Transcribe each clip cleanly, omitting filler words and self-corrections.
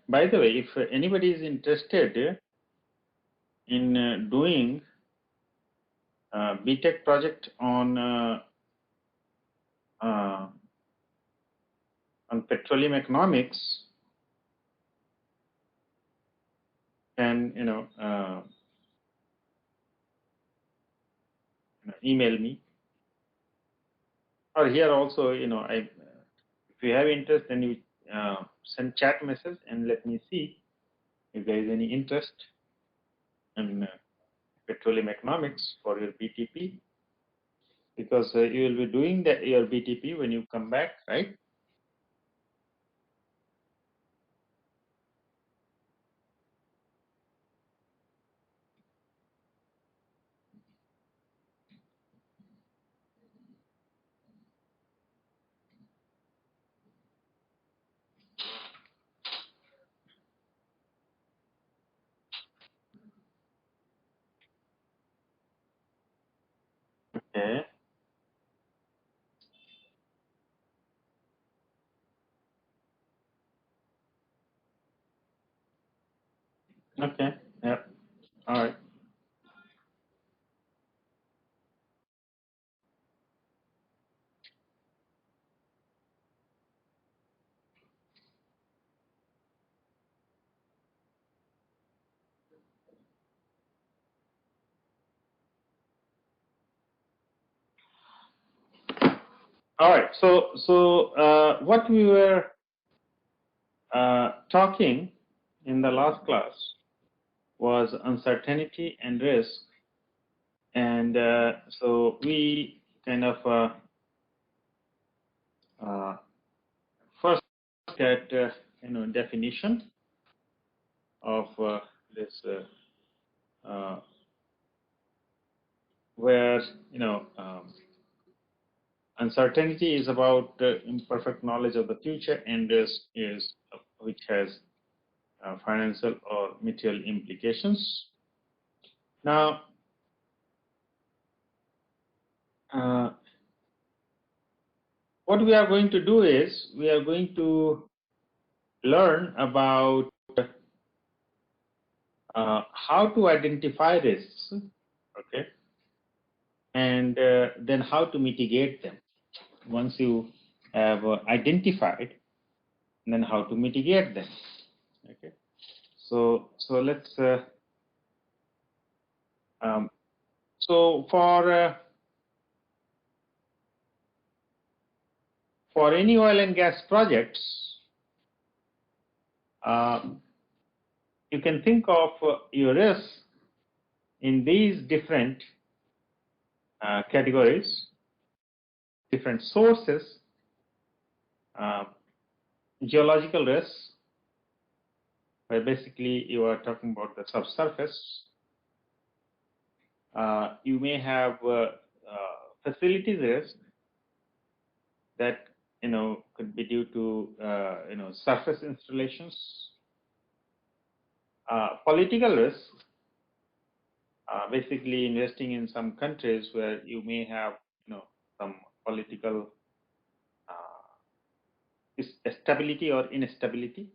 by the way, if anybody is interested in doing BTech project on petroleum economics, can email me, or here also, if you have interest, then you send chat message and let me see if there is any interest in petroleum economics for your BTP, because you will be doing your BTP when you come back, right? Okay. Okay. Yeah. All right. All right. So what we were talking in the last class was uncertainty and risk, and so we kind of first get definition of this where uncertainty is about imperfect knowledge of the future, and risk is which has financial or material implications. Now, what we are going to do is we are going to learn about how to identify risks, okay, and then how to mitigate them. Once you have identified, then how to mitigate them, okay. So let's so for any oil and gas projects, you can think of your risk in these different categories, different sources. Geological risks, where basically you are talking about the subsurface. You may have facilities risk that could be due to surface installations. Political risk, basically investing in some countries where you may have some political stability or instability.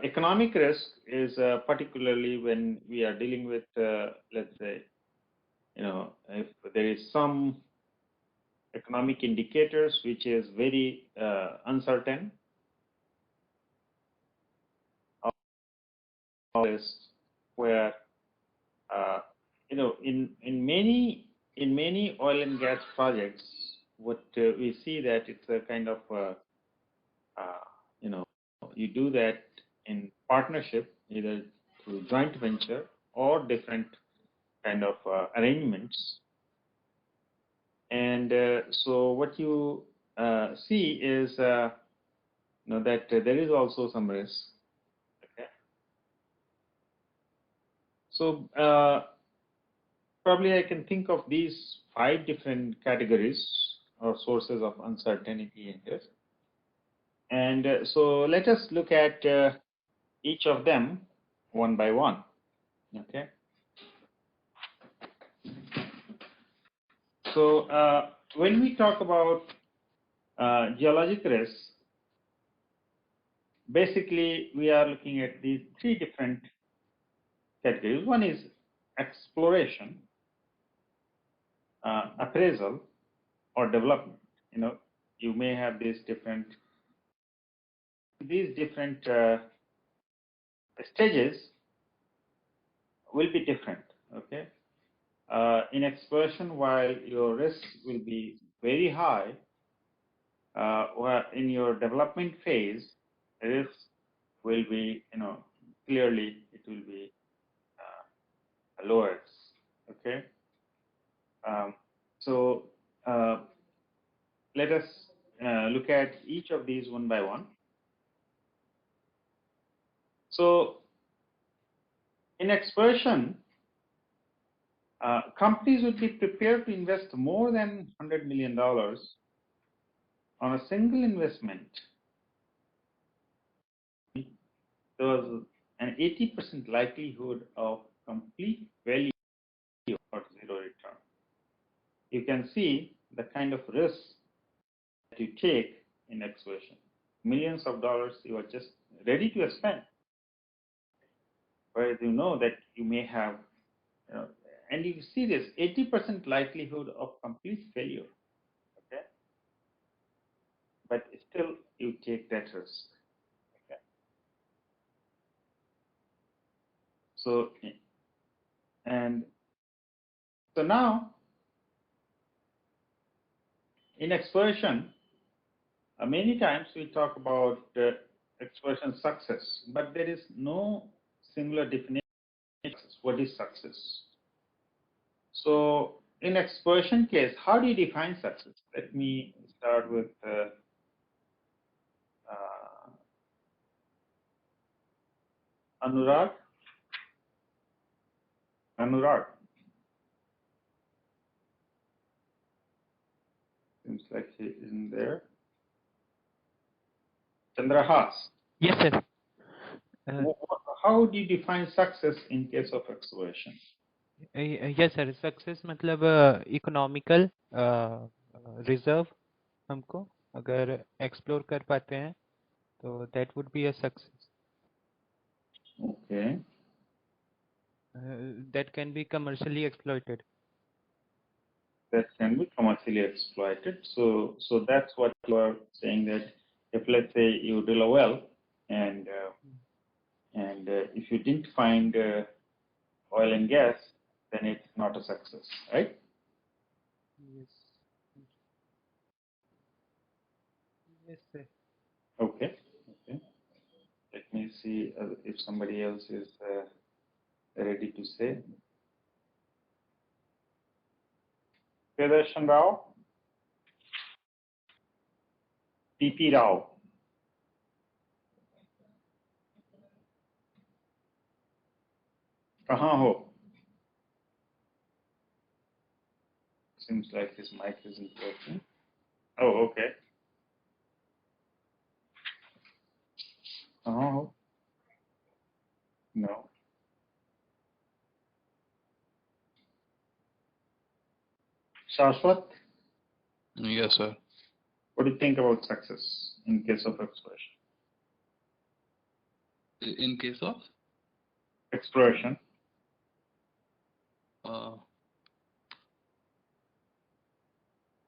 Economic risk is particularly when we are dealing with, let's say, if there is some economic indicators which is very uncertain, or where in many oil and gas projects, what we see that it's a kind of you do that in partnership, either through joint venture or different kind of arrangements. And so what you see is that there is also some risk. Okay. So probably I can think of these 5 different categories or sources of uncertainty in this. And so let us look at each of them one by one. Okay. So when we talk about geologic risk, basically we are looking at these three different categories. One is exploration, appraisal, or development. You may have these different stages will be different. Okay. In exploration, while your risk will be very high, while in your development phase, risk will be, clearly it will be lower. Okay. Um, so let us look at each of these one by one. So in exploration, companies would be prepared to invest more than $100 million on a single investment. There was an 80% likelihood of complete value or zero return. You can see the kind of risk that you take in exploration. Millions of dollars you are just ready to spend. Whereas you know that you may have, and you see this 80% likelihood of complete failure. Okay. But still you take that risk. Okay. So, and so now in exploration, many times we talk about exploration success, but there is no singular definition of what is success. So in exploration case, how do you define success? Let me start with Anurag. Anurag. Seems like he isn't there. Chandrahas. Yes, sir. How do you define success in case of exploration? Yes, sir. Success मतलब economical reserve हमको अगर explore कर पाते हैं तो that would be a success. Okay. That can be commercially exploited. That can be commercially exploited. So that's what you are saying, that if let's say you drill a well and if you didn't find oil and gas, then it's not a success, right? Yes. Yes, sir. Okay. Okay. Let me see if somebody else is ready to say. Pradarshan Rao, TP Rao. कहाँ हो? Seems like his mic isn't working. Oh, okay. कहाँ हो? No. Shashwat, Yes, sir. what do you think about success in case of exploration? In case of Exploration.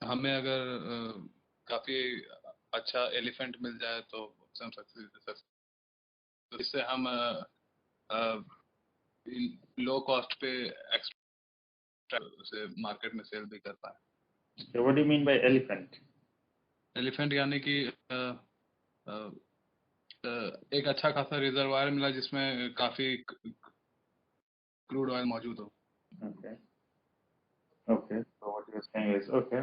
हमें अगर काफी अच्छा elephant मिल जाए तो हम सक्सेस, तो इससे हम लो कॉस्ट पे उसे मार्केट में सेल भी कर पाए. Okay, what do you mean by elephant? Elephant यानी कि एक अच्छा खासा रिजर्वायर मिला जिसमें काफी क्रूड ऑयल मौजूद हो. Okay. Okay. So what you're saying is, okay.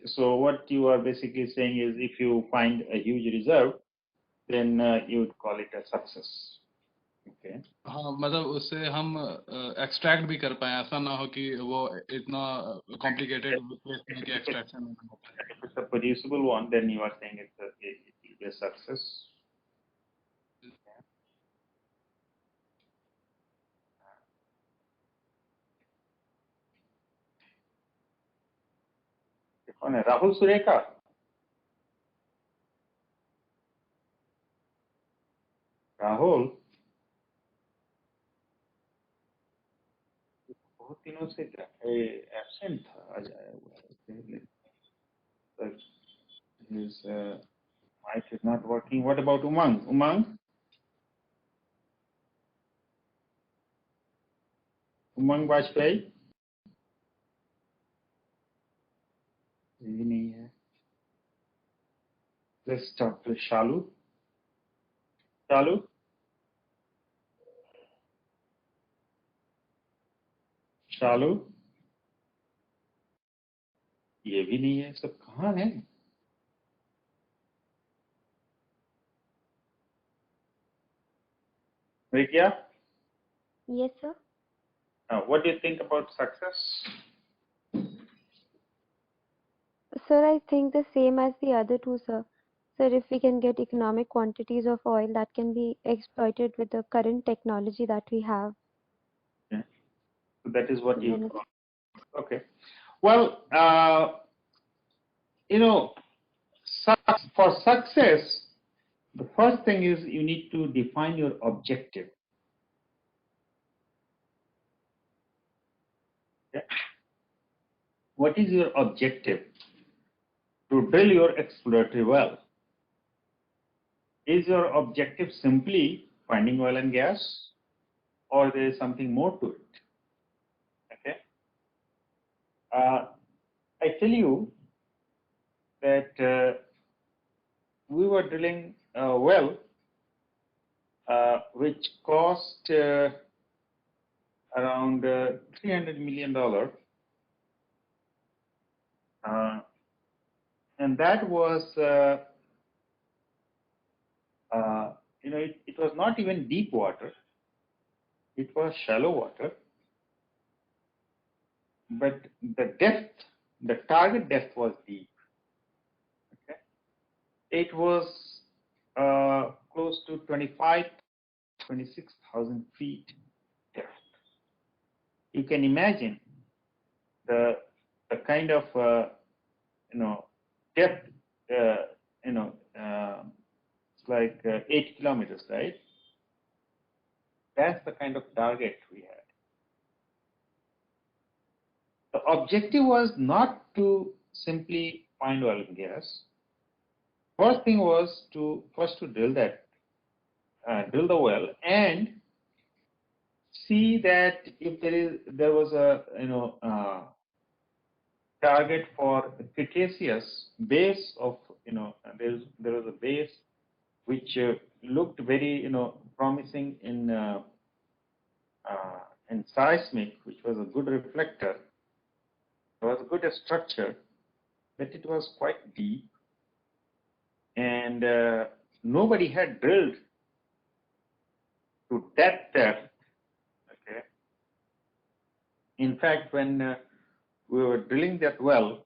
So what you are basically saying is, if you find a huge reserve, then you would call it a success. Okay. हाँ, मतलब उससे हम extract भी कर पाए, ऐसा ना हो कि वो इतना कॉम्प्लिकेटेड कि extraction. If it's a producible one, then you are saying it will be a success. कौन है? राहुल सुरेखा. राहुल बहुत दिनों से एब्सेंट था, आज आया हुआ है। His mic is not working. What about Umang? Umang Bajpayee? ये नहीं है. Let's talk to Shalu. Shalu? ये भी नहीं है. सब कहाँ है? Rikia? Yes, sir. What do you think about success? Sir, I think the same as the other two, sir. Sir, if we can get economic quantities of oil that can be exploited with the current technology that we have. Okay. So that is what you then thought. Okay. Well, you know, for success, the first thing is you need to define your objective. Okay? What is your objective? To drill your exploratory well. Is your objective simply finding oil and gas, or there is something more to it? Okay. I tell you that we were drilling a well which cost around $300 million, and that was it was not even deep water. It was shallow water, but the depth, the target depth was deep. Okay, it was close to 26,000 feet depth. You can imagine the kind of depth. It's like 8 kilometers, right? That's the kind of target we had. The objective was not to simply find oil and gas. First thing was to drill the well and see that if there was a target for Cretaceous base of there was a base which looked very promising in seismic, which was a good reflector. It was a good structure, but it was quite deep, and nobody had drilled to that depth. Okay. In fact, when we were drilling that well,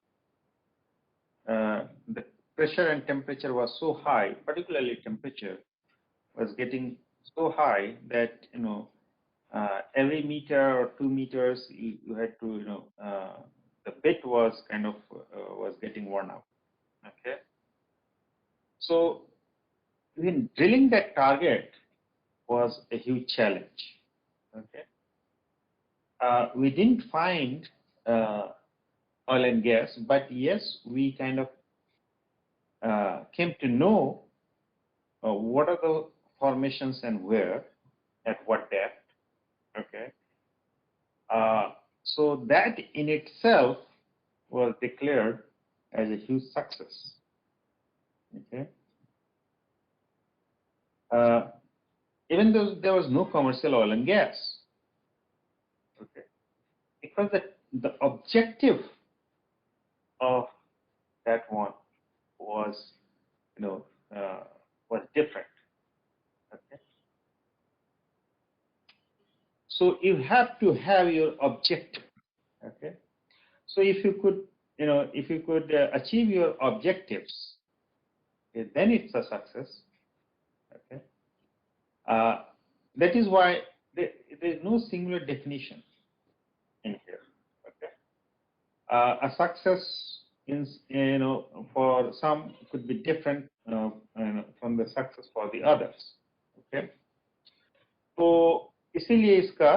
the pressure and temperature was so high, particularly temperature was getting so high that every meter or 2 meters you had to the bit was kind of was getting worn out. Okay, so even drilling that target was a huge challenge. Okay, we didn't find oil and gas, but yes, we kind of came to know what are the formations and where, at what depth. Okay, so that in itself was declared as a huge success. Okay, even though there was no commercial oil and gas. Okay, because the objective of that one was was different. Okay, so you have to have your objective. Okay, so if you could achieve your objectives, okay, then it's a success. Okay, that is why there is no singular definition in here. Okay, a success is for some could be different from the success for the others. Okay, तो इसीलिए इसका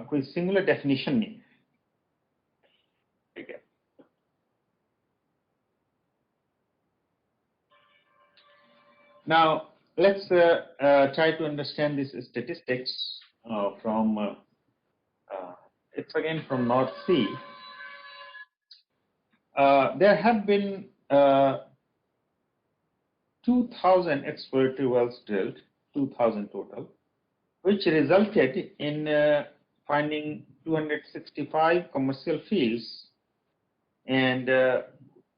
कोई singular definition नहीं है, ठीक है। Now let's try to understand this statistics from it's again from North Sea. There have been 2,000 exploratory wells drilled, 2,000 total, which resulted in finding 265 commercial fields, and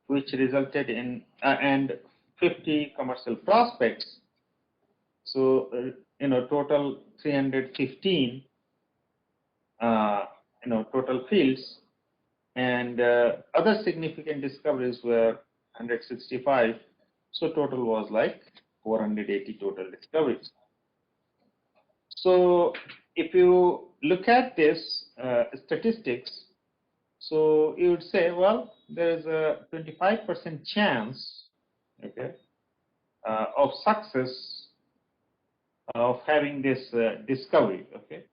which resulted in and 50 commercial prospects. So total 315 total fields, and other significant discoveries were 165. So total was like 480 total discoveries. So if you look at this statistics, so you would say, well, there is a 25% chance, okay, of success of having this discovery, okay.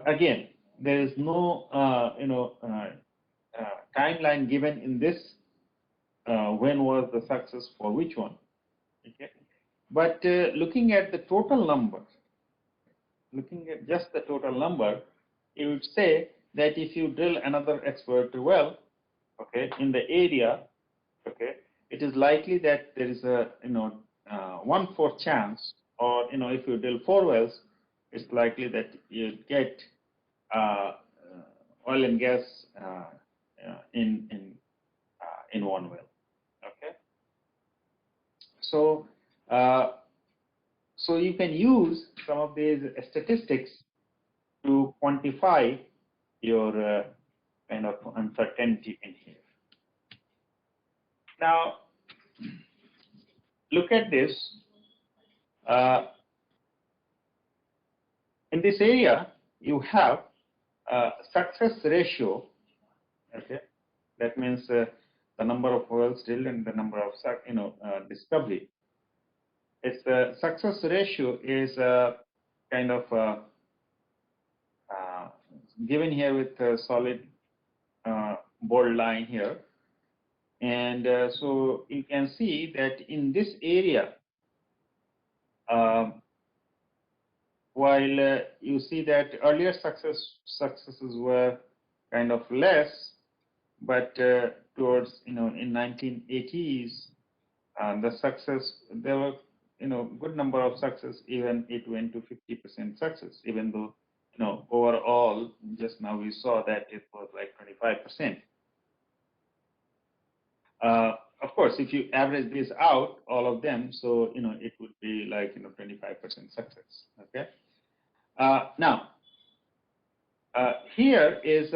Again, there is no timeline given in this. When was the success for which one? Okay, but looking at the total number, looking at just the total number, you would say that if you drill another exploratory well, okay, in the area, okay, it is likely that there is a 1/4 chance, or if you drill 4 wells, it's likely that you get oil and gas in one well. Okay, so so you can use some of these statistics to quantify your kind of uncertainty in here. Now, look at this. In this area, you have success ratio. Okay, that means the number of wells drilled and the number of discovery. Its success ratio is kind of given here with a solid bold line here, and so you can see that in this area, while you see that earlier successes were kind of less, but towards in 1980s, the success, there were good number of success. Even it went to 50% success, even though overall just now we saw that it was like 25%. Of course, if you average this out, all of them, so it would be like 25% success. Okay. Now, here is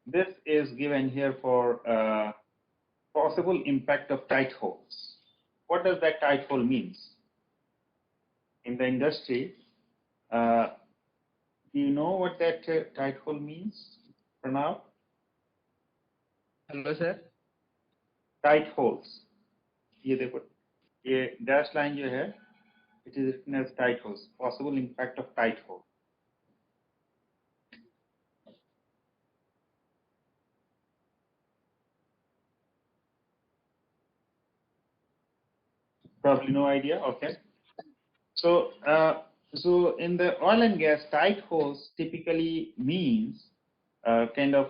this is given here for possible impact of tight holes. What does that tight hole means? In the industry, do you know what that tight hole means for now? Hello sir Tight holes. ये देखो, ये dash line जो है, it is written as tight holes. Possible impact of tight hole. Probably no idea. Okay. So, so in the oil and gas, tight holes typically means kind of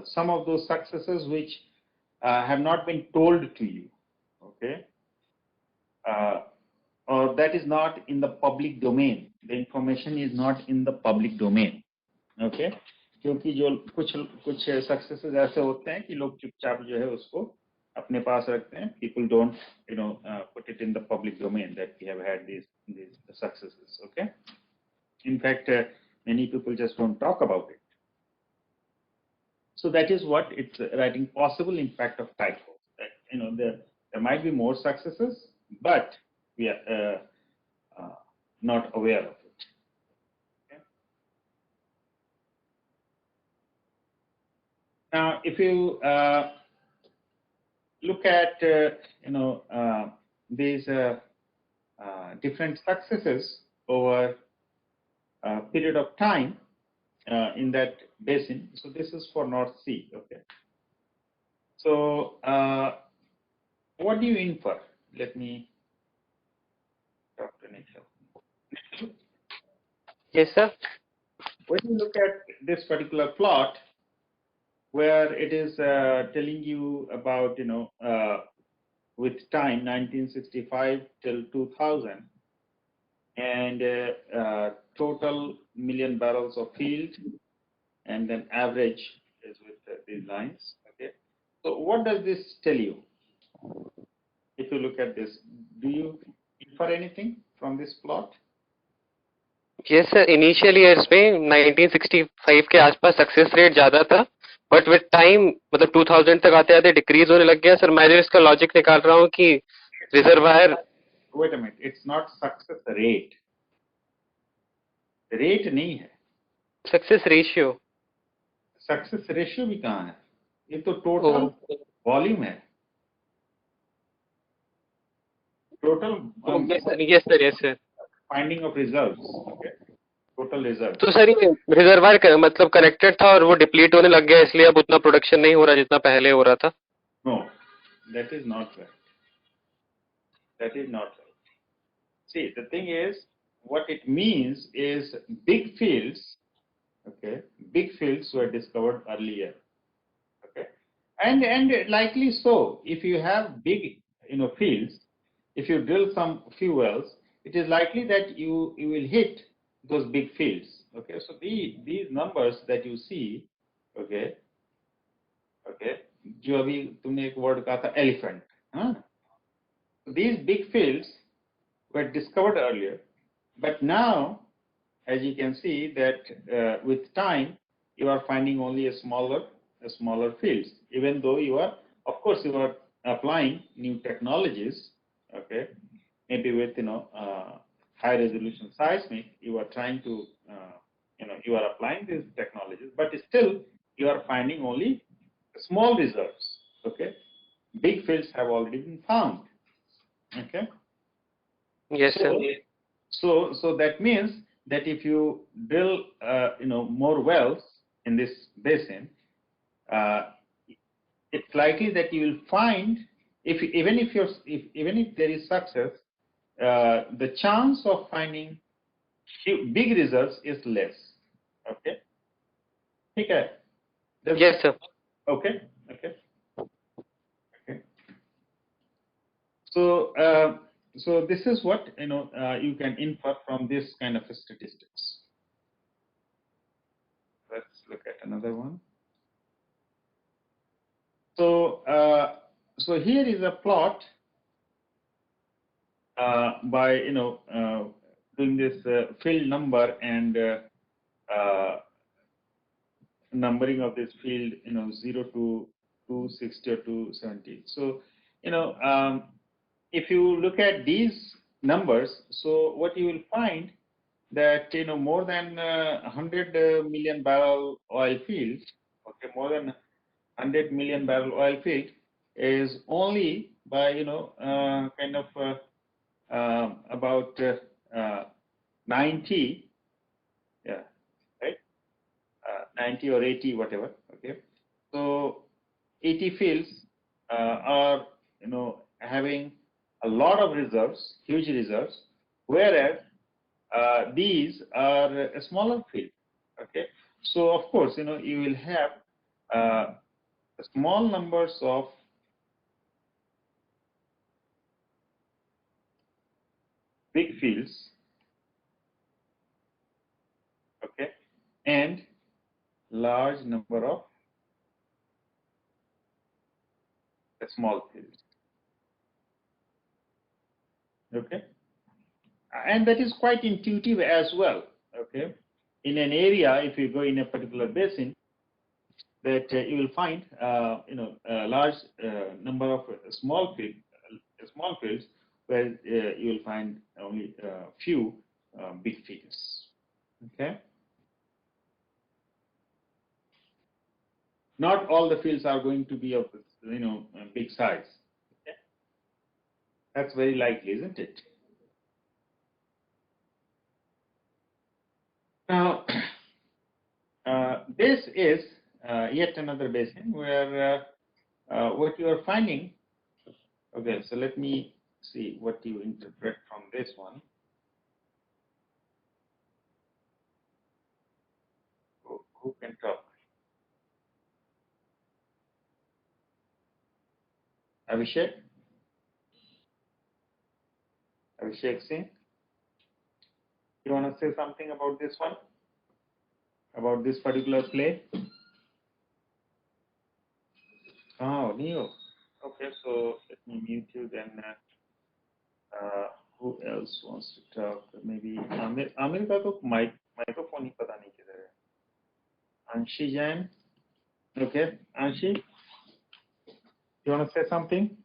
some of those successes which have not been told to you. Okay. Or that is not in the public domain. The information is not in the public domain. Okay. क्योंकि जो कुछ successes ऐसे होते हैं कि लोग चुपचाप जो है उसको अपने पास रखते हैं. People don't put it in the public domain that we have had these successes. Okay. In fact, many people just don't talk about it. So that is what it's writing, possible impact of tight holes. That there might be more successes, but we are not aware of it. Okay. Now, if you look at these different successes over a period of time in that basin. So this is for North Sea. Okay. So what do you infer? Let me talk to Nikhil. Yes, sir. When you look at this particular plot, where it is telling you about with time 1965 till 2000, and total million barrels of field, and then average is with these lines. Okay, so what does this tell you? If you look at this, do you infer anything from this plot? Yes, sir. Initial years में 1965 के आसपास success rate ज्यादा था, but with time मतलब 2000 तक आते आते decrease होने लग गया सर. मैं जो इसका लॉजिक निकाल रहा हूँ कि reservoir. Wait a minute, it's not success rate. Rate नहीं है, सक्सेस रेशियो. सक्सेस रेशियो भी कहाँ है? ये तो टोटल वॉल्यूम है, total yes sir, yes sir. Finding of reserves. Okay, total reserve. तो सर ये रिजर्वायर मतलब कनेक्टेड था और वो डिप्लीट होने लग गया, इसलिए अब उतना प्रोडक्शन नहीं हो रहा जितना पहले हो रहा था. No, that is not right. That is not right. See, the thing is, what it means is big fields, okay, big fields were discovered earlier, okay, and likely so. If you have big, fields, if you drill some few wells, it is likely that you will hit those big fields, okay. So these numbers that you see, okay, जो अभी तुमने एक word कहा था elephant, हाँ? These big fields were discovered earlier, but now, as you can see, that with time you are finding only a smaller fields. Even though you are, of course, you are applying new technologies. Okay, maybe with high resolution seismic, you are trying to you are applying these technologies, but still you are finding only small reserves. Okay, big fields have already been found. Okay. Yes, sir. So that means that if you drill, more wells in this basin, it's likely that you will find, even if there is success, the chance of finding big results is less. Okay. Okay. Yes, sir. Okay. So this is what you can infer from this kind of statistics. Let's look at another one. So here is a plot by doing this field number and numbering of this field 0 to 260 or 270. So if you look at these numbers, so what you will find that more than 100 million barrel oil field, okay, more than 100 million barrel oil field is only by kind of about 90, yeah, right, 90 or 80, whatever. Okay, so 80 fields are having a lot of reserves, huge reserves, whereas these are a smaller field. Okay, so of course you will have small numbers of big fields, okay, and large number of small fields. Okay, and that is quite intuitive as well. Okay, in an area, if you go in a particular basin, that you will find a large number of small fields where you will find only a few big fields. Okay, not all the fields are going to be of big size. That's very likely, isn't it? Now, this is yet another basin where what you are finding. Okay, so let me see what you interpret from this one. Who can talk? Abhishek? Abhishek Singh? You want to say something about this one? About this particular play? Oh, Neo. Okay, so let me mute you then. Who else wants to talk? Maybe Amir. Amir का तो microphone ही पता नहीं किधर है. Anshi Jain. Okay, Anshi, you want to say something?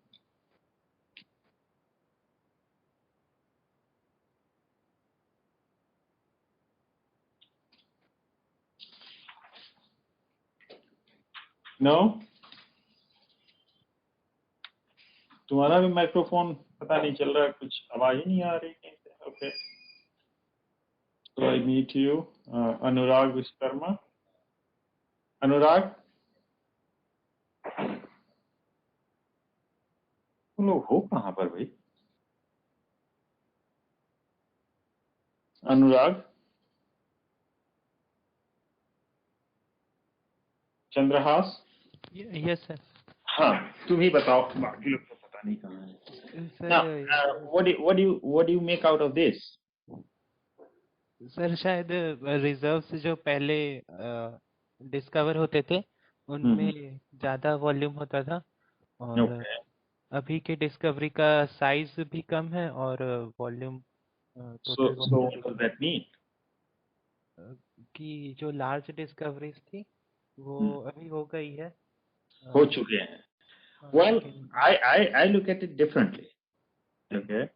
No. तुम्हारा भी microphone पता नहीं चल रहा है, कुछ आवाज ही नहीं आ रही कहीं से. Okay. So I meet you, Anurag Vishkarma. Anurag, तुम लोग हो कहाँ पर भाई? अनुराग, चंद्रहास. Yes, sir. हाँ, तुम ही बताओ, बाकी लोग तो पता नहीं कहाँ है. Now, what do you make out of this? Sir शायद रिजर्व्स जो पहले डिस्कवर होते थे उनमें ज़्यादा वॉल्यूम होता था और Okay. अभी के डिस्कवरी का साइज भी कम है और volume So what does that mean? कि जो लार्ज डिस्कवरीज थी वो अभी हो गई है. हो चुके हैं. Well, I look at it differently. Okay.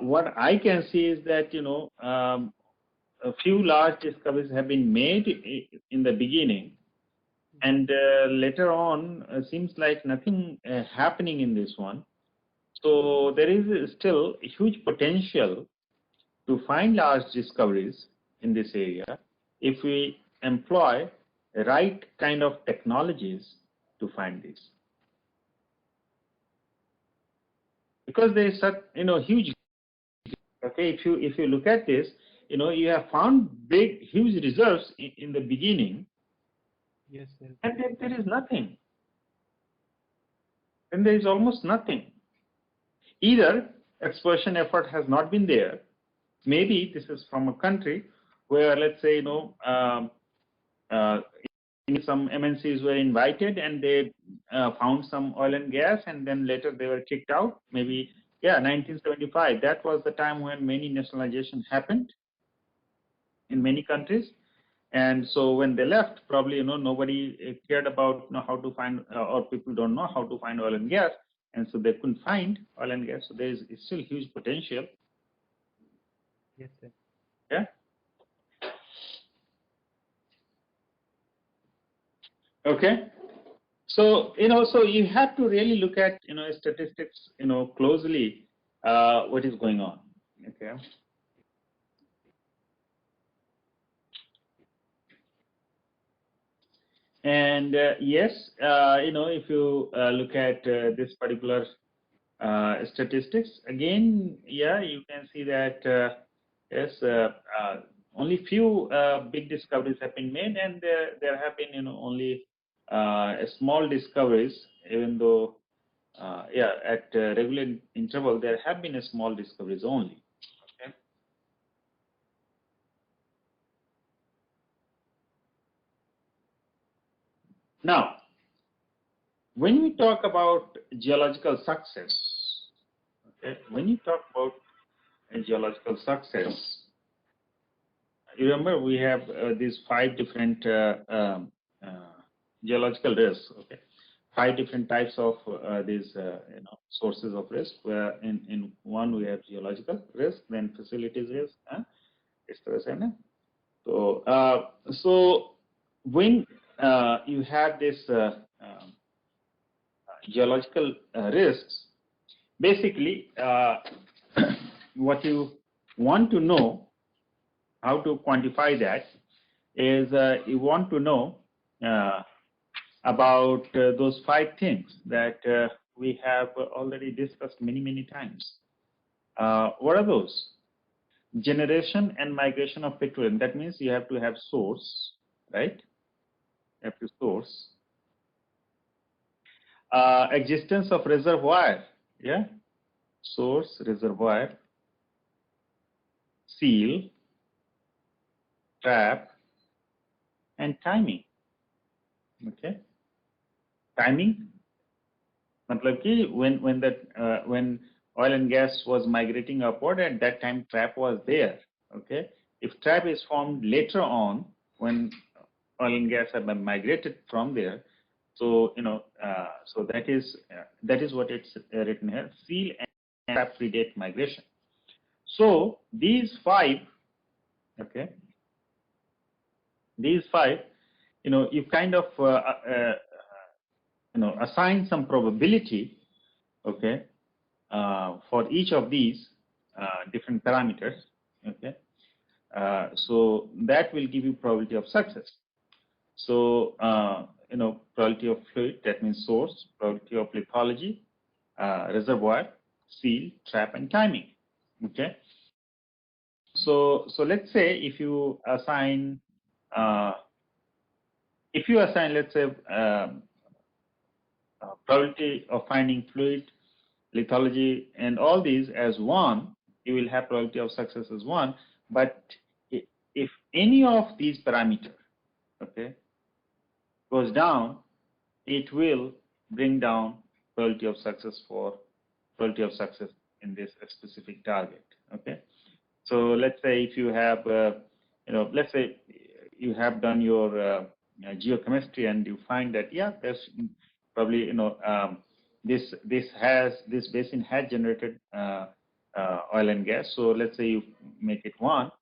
What I can see is that a few large discoveries have been made in the beginning, and later on seems like nothing happening in this one. So there is still a huge potential to find large discoveries in this area if we employ the right kind of technologies to find these. Because there is such huge. Okay, if you look at this, you have found big huge reserves in the beginning. Yes, sir. And then there is nothing. Then there is almost nothing. Either exploration effort has not been there. Maybe this is from a country where, let's say, some MNCs were invited and they found some oil and gas, and then later they were kicked out. Maybe, 1975. That was the time when many nationalization happened in many countries. And so when they left, probably nobody cared about how to find, or people don't know how to find oil and gas, and so they couldn't find oil and gas. So there is still huge potential. Yes, sir. Yeah. Okay. So so you have to really look at statistics closely what is going on. Okay. And yes, if you look at this particular statistics again, you can see that yes, only few big discoveries have been made, and there have been only small discoveries. Even though at regular interval there have been small discoveries only. Okay. Now, when we talk about geological success, okay, when you talk about geological success, you remember we have these 5 different geological risks. Okay, 5 different types of these sources of risk. Where in one we have geological risk, then facilities risk, इस तरह से ना. So when you have this geological risks, basically, what you want to know, how to quantify that, is you want to know about those 5 things that we have already discussed many times. What are those? Generation and migration of petroleum. That means you have to have source, right? You have to source. Existence of reservoir, yeah? Source, reservoir, seal, trap, and timing. Okay? Timing, matlab ki when oil and gas was migrating upward, at that time trap was there. Okay? If trap is formed later on, when oil and gas have been migrated from there, so so that is what it's written here: seal and trap predate migration. So these 5, okay, these 5, you kind of assign some probability, okay, for each of these different parameters, okay. So that will give you probability of success. So probability of fluid, that means source, probability of lithology, reservoir, seal, trap, and timing. Okay. So let's say if you assign let's say probability of finding fluid, lithology, and all these as 1, you will have probability of success as 1. But if any of these parameters, okay, goes down, it will bring down probability of success in this specific target. Okay, so let's say if you have, let's say you have done your geochemistry and you find that there's probably this basin has generated oil and gas. So let's say you make it 1.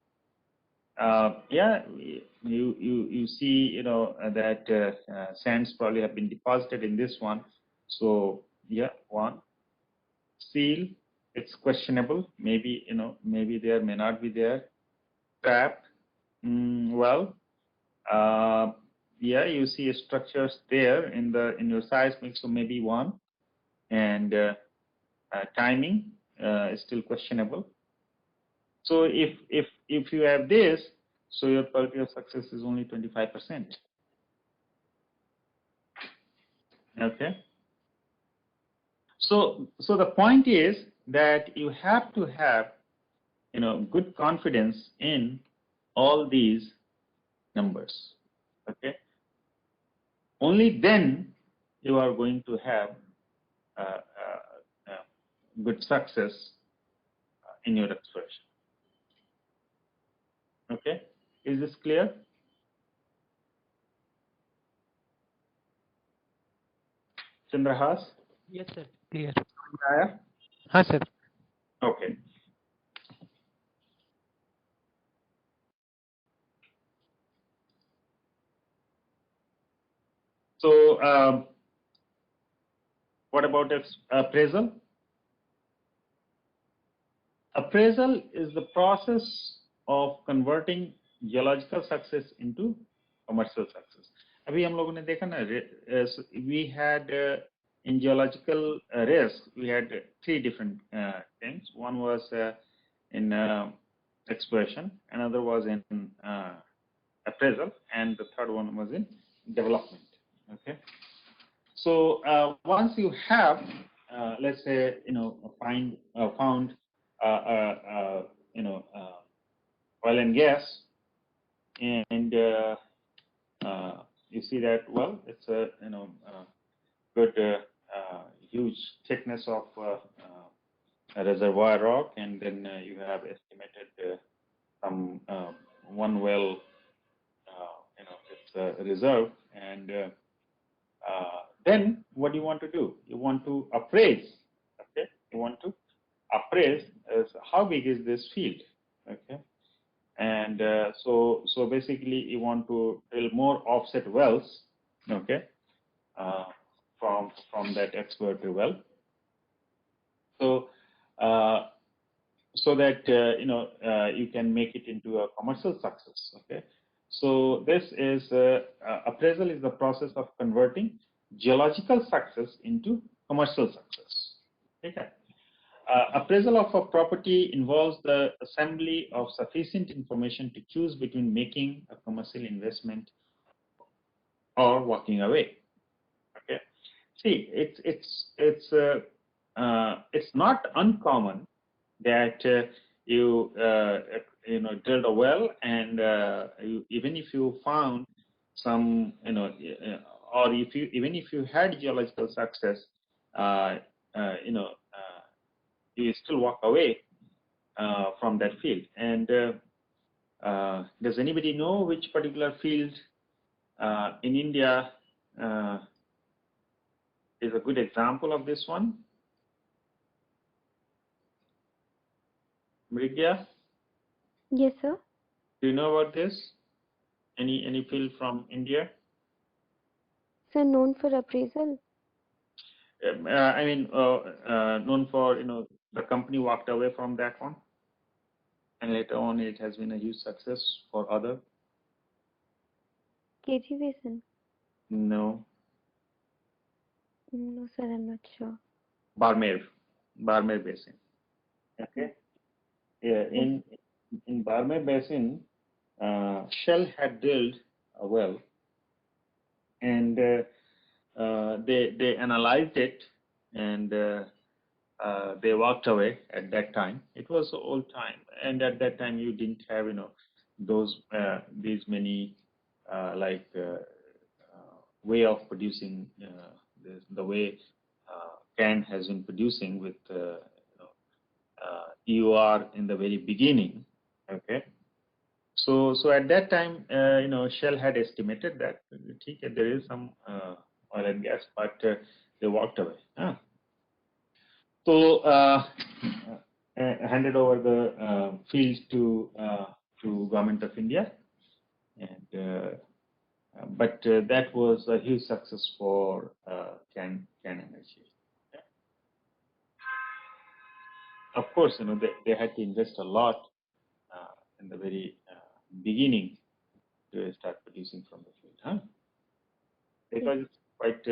You see that sands probably have been deposited in this one. So 1. Seal, it's questionable. Maybe maybe there, may not be there. Trap, well, you see structures there in your seismic, so maybe 1. And timing is still questionable. So if you have this, so your probability of success is only 25%. Okay. So the point is that you have to have good confidence in all these numbers. Okay. Only then you are going to have good success in your exploration. Okay. Is this clear? Chandrahas? Yes, sir. Clear. Aya? हाँ sir. Okay. So what about appraisal? Appraisal is the process of converting geological success into commercial success. अभी हम लोगों ने देखा ना, we had in geological risk we had 3 different things. One was in exploration, another was in appraisal, and the third one was in development. Okay. So once you have, let's say, found oil and gas, and you see that, well, it's a good huge thickness of a reservoir rock, and then you have estimated some 1 well, it's a reserve, and then what do you want to do? You want to appraise. Okay, you want to appraise as how big is this field. Okay, and so basically you want to drill more offset wells. Okay, from that exploratory well, So so that you can make it into a commercial success. Okay, so this is appraisal is the process of converting geological success into commercial success. Okay. Appraisal of a property involves the assembly of sufficient information to choose between making a commercial investment or walking away. Okay, see, it's not uncommon that drilled a well and even if you found some or if you even if you had geological success, uh, uh, you know you still walk away from that field. And does anybody know which particular field in India is a good example of this one? Mrigya, Yes, sir. do you know about this? Any field from India? Sir, known for appraisal. I mean, known for the company walked away from that one, and later on it has been a huge success for other. KG Basin. No, No, sir, I'm not sure. Barmer Basin. Okay, yeah, in Barmer Basin, Shell had drilled a well, and they analyzed it, and they walked away at that time. It was old time, and at that time you didn't have those these many way of producing the way CAN has been producing with EOR in the very beginning. Okay, so at that time Shell had estimated that there is some oil and gas, but they walked away. So handed over the fields to Government of India, and but that was a huge success for CAN Energy. Of course, they had to invest a lot in the very beginning to start producing from the field, because it's quite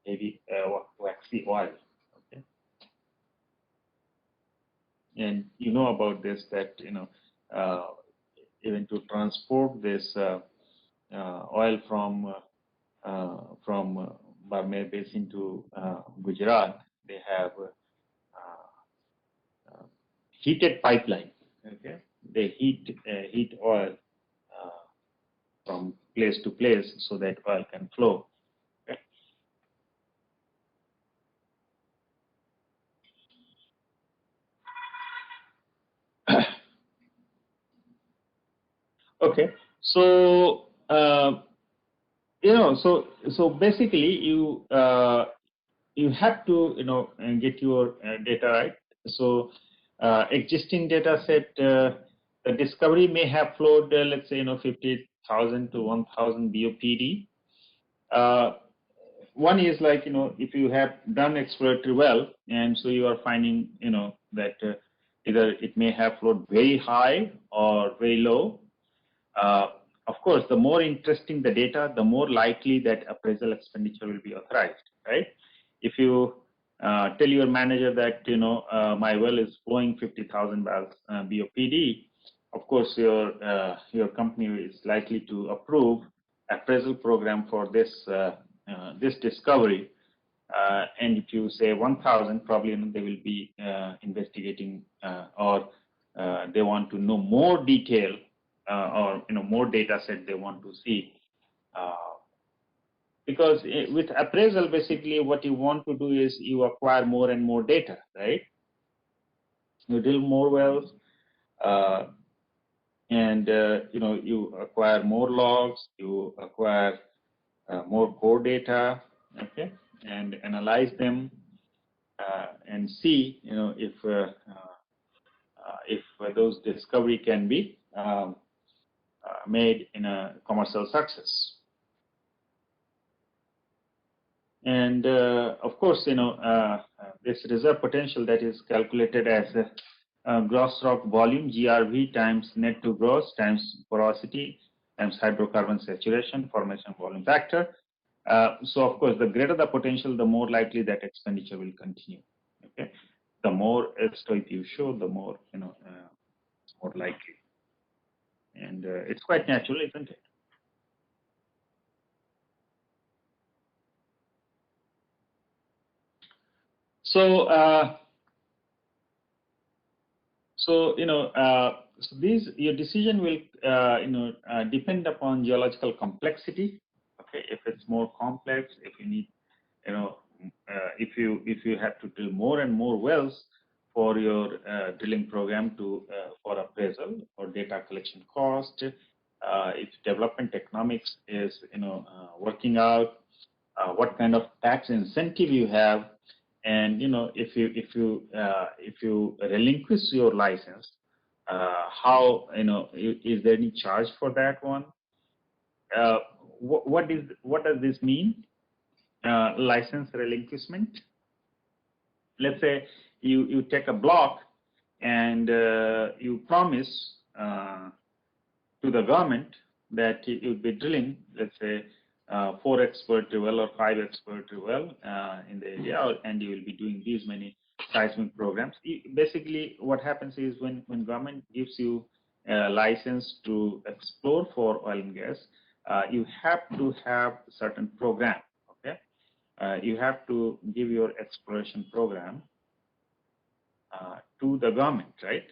heavy waxy oil. Okay, and you know about this that even to transport this oil from Barmer Basin to Gujarat, they have heated pipeline. Okay, they heat oil from place to place so that oil can flow. Okay. Okay, so so basically you have to get your data right. So existing data set, the discovery may have flowed let's say 50,000 to 1,000 BOPD. One is like if you have done exploratory well, and so you are finding that either it may have flowed very high or very low. Of course, the more interesting the data, the more likely that appraisal expenditure will be authorized, right? If you tell your manager that my well is flowing 50,000 barrels BOPD, of course your company is likely to approve appraisal program for this this discovery. And if you say 1,000, probably they will be investigating or they want to know more detail or more data set they want to see. Because with appraisal, basically what you want to do is you acquire more and more data, right? You drill more wells, and you acquire more logs, you acquire more core data, okay, and analyze them and see if those discovery can be made in a commercial success. And of course, this reserve potential that is calculated as gross rock volume, GRV, times net to gross times porosity times hydrocarbon saturation formation volume factor. So of course, the greater the potential, the more likely that expenditure will continue. Okay, the more exploit you show, the more it's more likely, and it's quite natural, isn't it? So so these, your decision will depend upon geological complexity. Okay, if it's more complex, if you need if you have to drill more and more wells for your drilling program to for appraisal or data collection cost, if development economics is working out, what kind of tax incentive you have, and if you relinquish your license, how is there any charge for that one? What does this mean? License relinquishment. Let's say you take a block and you promise to the government that you'll be drilling, let's say, 4 exploratory well or 5 exploratory well in the area, and you will be doing these many seismic programs. Basically, what happens is when government gives you a license to explore for oil and gas, you have to have certain program. Okay, you have to give your exploration program to the government, right?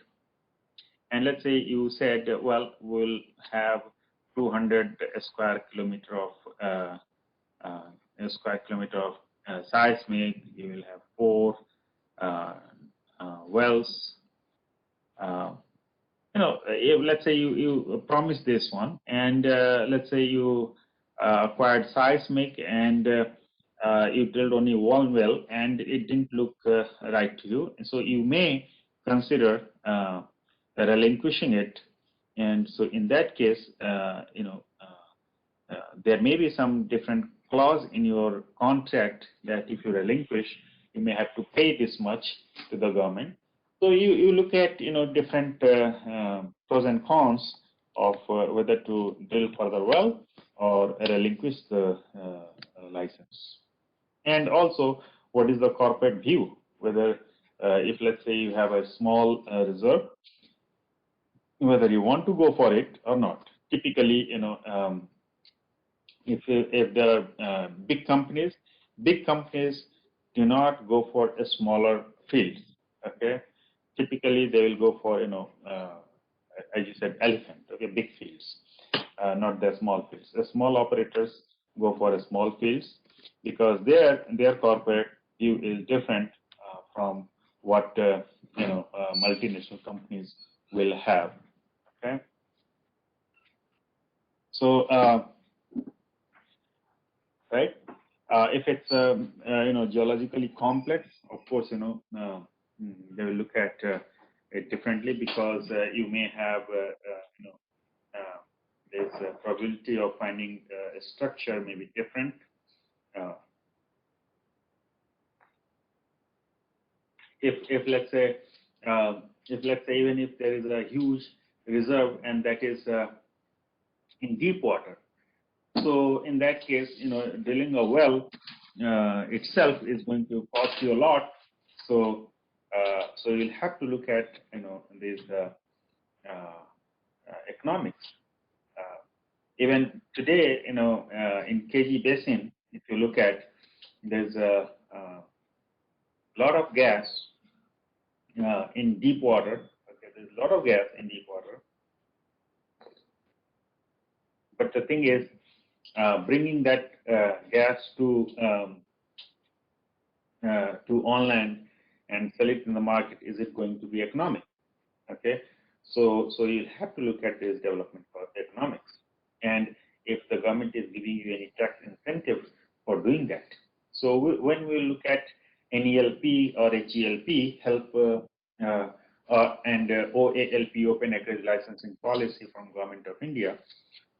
And let's say you said, well, we'll have 200 square kilometer of seismic. You will have 4 wells. Let's say you promised this one, and let's say you acquired seismic and you drilled only 1 well, and it didn't look right to you. So you may consider relinquishing it. And so in that case, there may be some different clause in your contract that if you relinquish, you may have to pay this much to the government. So you look at different pros and cons of whether to drill further well or relinquish the license. And also, what is the corporate view? Whether if let's say you have a small reserve, whether you want to go for it or not. Typically, if there are big companies do not go for a smaller fields. Okay, typically they will go for as you said, elephant. Okay, big fields, not the small fields. The small operators go for a small fields because their corporate view is different from what multinational companies will have. Okay, so right, if it's geologically complex, of course they will look at it differently because you may have there's a probability of finding a structure may be different. If let's say even if there is a huge reserve and that is in deep water, so in that case, drilling a well itself is going to cost you a lot. So so you'll have to look at these economics. Even today, in KG Basin, if you look at, there's a lot of gas in deep water. Okay, there's a lot of gas in deep water. But the thing is, bringing that gas to online and sell it in the market, is it going to be economic? Okay, so you'll have to look at this development for economics, and if the government is giving you any tax incentives for doing that. So when we look at NELP or HELP, help and OALP, Open Acreage Licensing Policy from Government of India,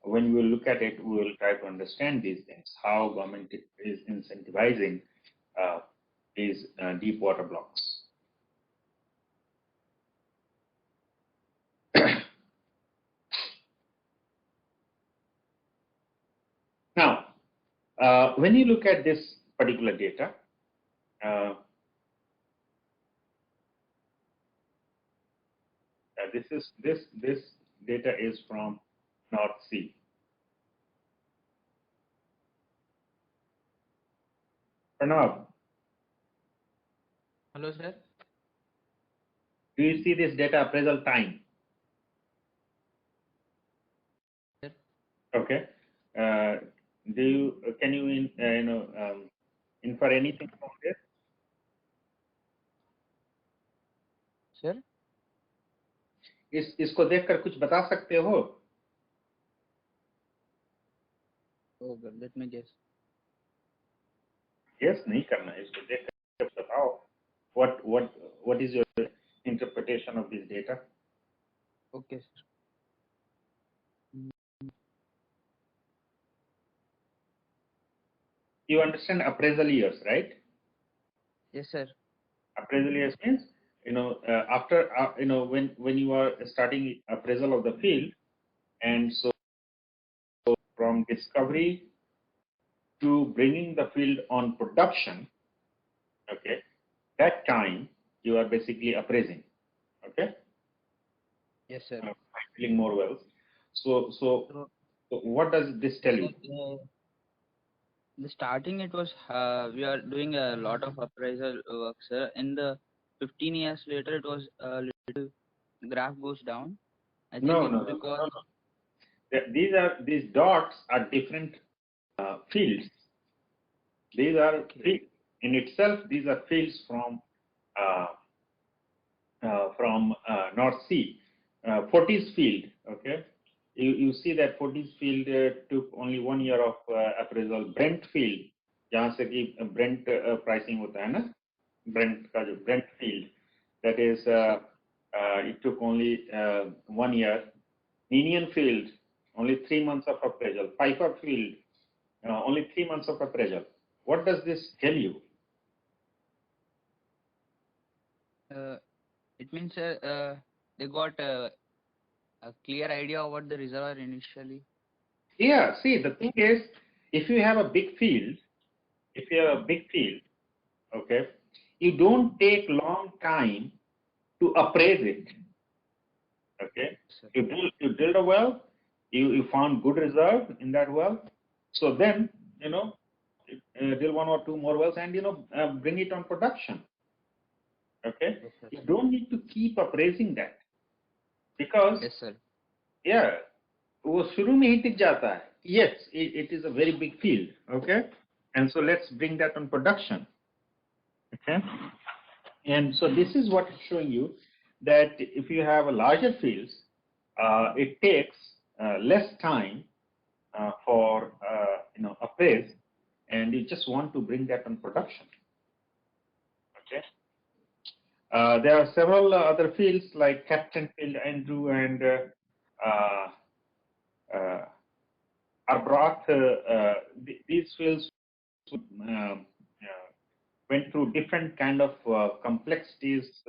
when we look at it, we will try to understand these things, how government is incentivizing devising these deep water blocks. Now, when you look at this particular data, this data is from North Sea. Pranav, Hello, sir. do you see this data appraisal time? Sir. Okay. Can you infer anything from this? Sir? इसको देखकर कुछ बता सकते हो? Oh, God, let me guess. Yes, नहीं करना है, इसको देखकर बताओ. What is your interpretation of this data? Okay, sir. You understand appraisal years, right? Yes, sir. Appraisal years means, after when you are starting appraisal of the field, and so from discovery to bringing the field on production, okay, that time you are basically appraising, okay. Yes, sir. Drilling more wells. So what does this tell you? The starting it was we are doing a lot of appraisal work, sir. In the 15 years later, it was a little graph goes down. I think No, it's no, no, because no, no. These dots are different fields. These are fields in itself. These are fields from North Sea. Forties field, okay. You see that Forties field took only 1 year of appraisal. Brent field, जहाँ से कि Brent pricing होता है ना, Brent का जो Brent field, that is it took only 1 year. Ninian field, only 3 months of appraisal. Piper field, only 3 months of appraisal. What does this tell you? it means they got a clear idea of what the reservoir initially. Yeah, see, the thing is, if you have a big field, okay, you don't take long time to appraise it. Okay, Sir. you drilled a well, you found good reserve in that well, so then drill 1 or 2 more wells and bring it on production. Okay, Yes, sir. you don't need to keep appraising that because Yes, sir. yeah, वो शुरू में ही टिक जाता है. Yes, it is a very big field. Okay, and so let's bring that on production. Okay, and so this is what it's showing you, that if you have a larger fields, it takes less time for appraise, and you just want to bring that on production. Okay, there are several other fields like Captain Field, Andrew, and Arbroath. These fields went through different kind of complexities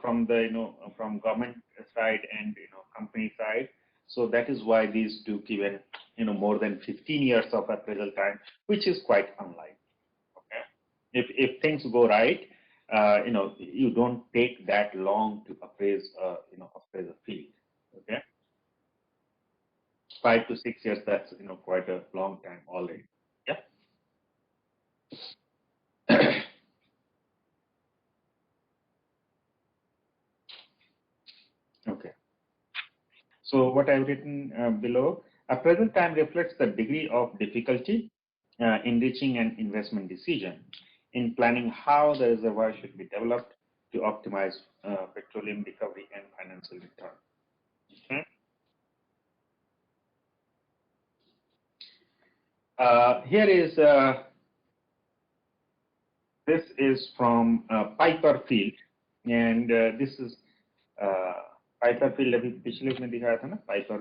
from the from government side and company side. So that is why these took even more than 15 years of appraisal time, which is quite unlikely. Okay, if things go right, you don't take that long to appraise appraise a field. Okay, 5 to 6 years, that's quite a long time already. Yeah. Okay. So what I've written below, appraisal time reflects the degree of difficulty in reaching an investment decision, in planning how the reservoir should be developed to optimize petroleum recovery and financial return. Okay. Here is this is from Piper Field, and this is Piper Field. अभी पिछले में दिखाया था ना Piper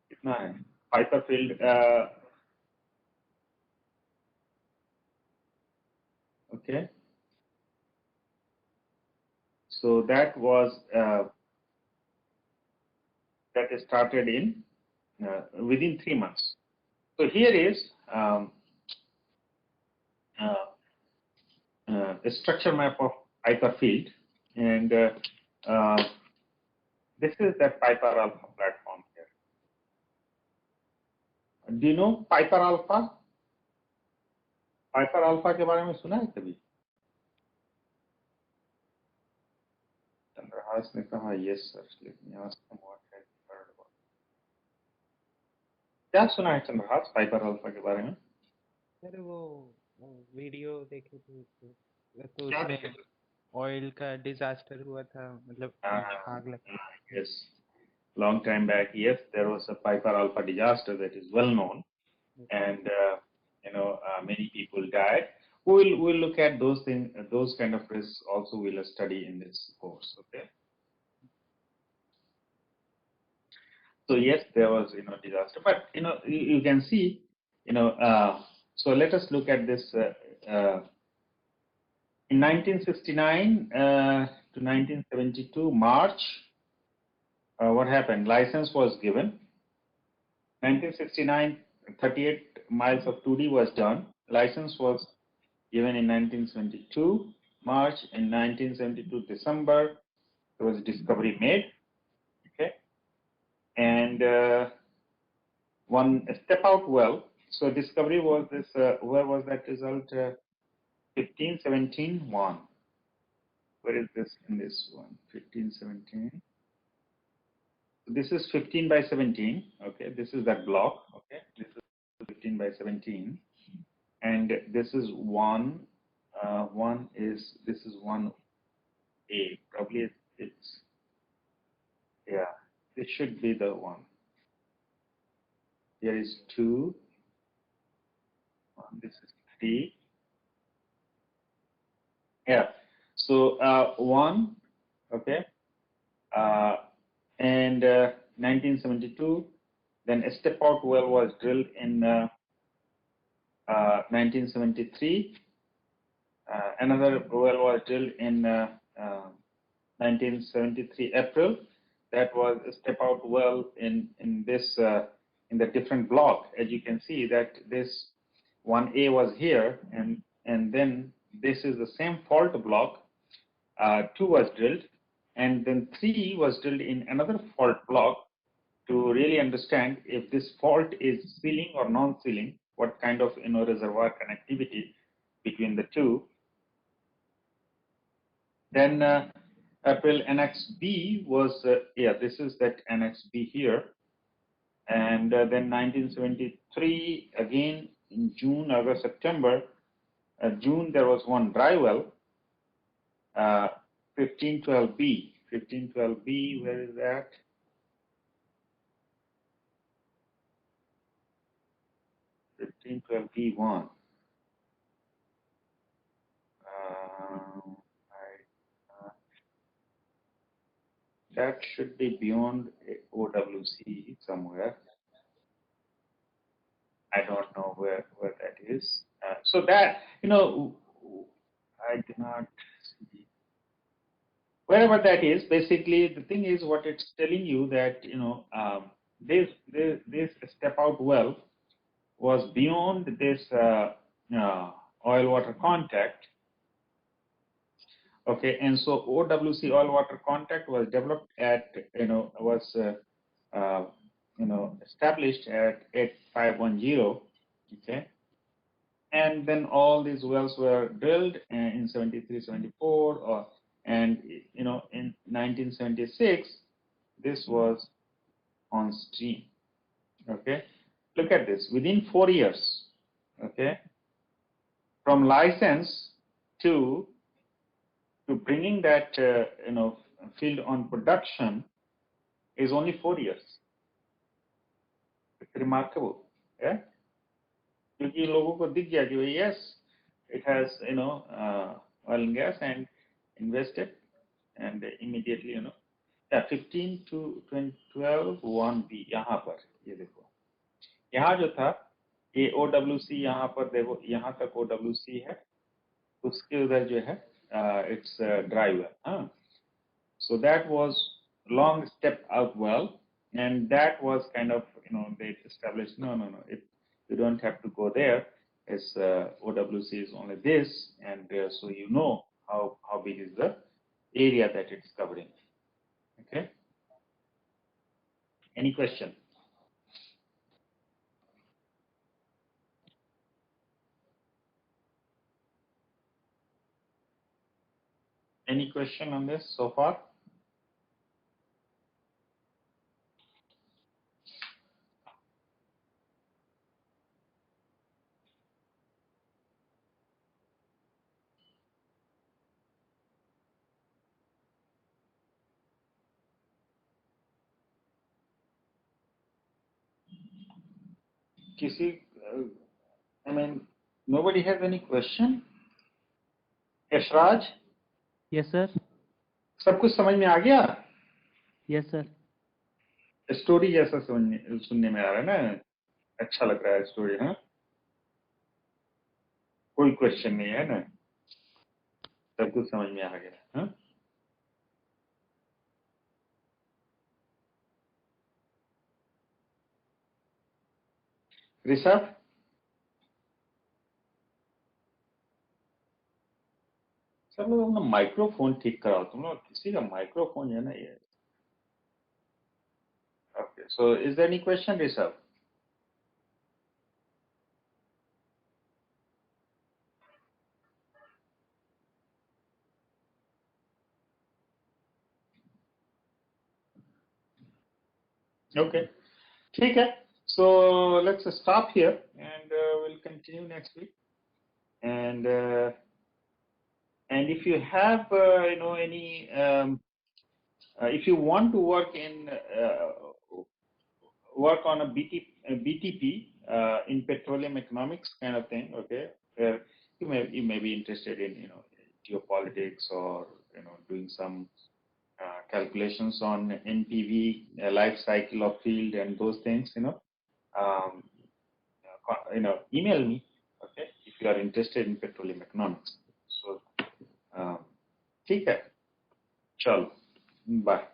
कितना है Piper Field Okay, so that was that started in within 3 months. So here is a structure map of Piper field, and this is that Piper alpha platform here. Do you know Piper alpha? Piper alpha के बारे में सुना है कभी? चंद्रहास ने कहा yes sir. Let me ask him what has he heard about. क्या सुना है चंद्रहास पाइपर अल्फा के बारे में? सर वो वीडियो देखे थे तो क्या उसमें देखे थे? ऑयल का डिजास्टर हुआ था, मतलब आग लगी. Yes, long time back. Yes, there was a Piper alpha disaster that is well known, and many people died. We'll look at those things, those kind of risks also. We'll study in this course. Okay. So yes, there was disaster, but you can see so let us look at this in 1969 to 1972 March. What happened? License was given. 1969, 38 miles of 2D was done. License was given in 1972 March. In 1972 December, there was discovery made. Okay, and one step out well. So discovery was this. Where was that result? 1517-1. Where is this in this one? 1517. This is 15 by 17. Okay, this is that block. Okay, this is 15 by 17, and this is one. One is this is 1A. Probably it's yeah. This should be the one. Here is 2. This is 3. Yeah. So 1. Okay. And 1972. Then a step out well was drilled in 1973. Another well was drilled in 1973 April. That was a step out well in this in the different block. As you can see that this 1A was here, and then this is the same fault block. 2 was drilled, and then 3 was drilled in another fault block to really understand if this fault is sealing or non-sealing, what kind of reservoir connectivity between the two. Then April NXB was this is that NXB here, and then 1973 again in June, August, September. June there was one dry well, 1512B. 1512B, where is that? 1512B1. That should be beyond OWC somewhere. I don't know where that is. So that, I do not see. Wherever that is, basically the thing is what it's telling you that, this step out well was beyond this oil water contact. Okay, and so OWC oil water contact was developed at, established at 8510. Okay, and then all these wells were drilled in 73, 74, and in 1976, this was on stream. Okay, look at this. Within 4 years, okay, from license to bringing that field on production is only 4 years. It's remarkable, yeah. क्योंकि लोगों को दिख गया कि yes, it has oil and gas and invested, and immediately 15 to 12 1B यहाँ पर ये देखो, यहाँ जो था ये OWC यहाँ पर देखो, यहाँ तक OWC है, उसके उधर जो है it's dry well. So that was long step out well, and that was kind of, they established no, you don't have to go there. It's OWC is only this, and so how big is the area that it's covering. Okay. Any question? Any question on this so far? किसी, I mean, nobody has any question? Yashraj, yes sir, सब कुछ समझ में आ गया? Yes sir. Story जैसा सुनने में आ रहा है ना, अच्छा लग रहा है स्टोरी। हाँ, कोई क्वेश्चन नहीं है ना, सब कुछ समझ में आ गया। हाँ, ऋषभ, सब लोग अपना माइक्रोफोन ठीक कराओ, तुम लोग किसी का माइक्रोफोन है ना ये। Okay, so is there any question Rishabh? Okay, ठीक है। So let's stop here, and we'll continue next week. And if you have any if you want to work on a BTP in petroleum economics kind of thing, okay, where you may be interested in geopolitics, or doing some calculations on NPV, life cycle of field, and those things, um, email me, okay, if you are interested in petroleum economics. So ठीक है, चलो, bye.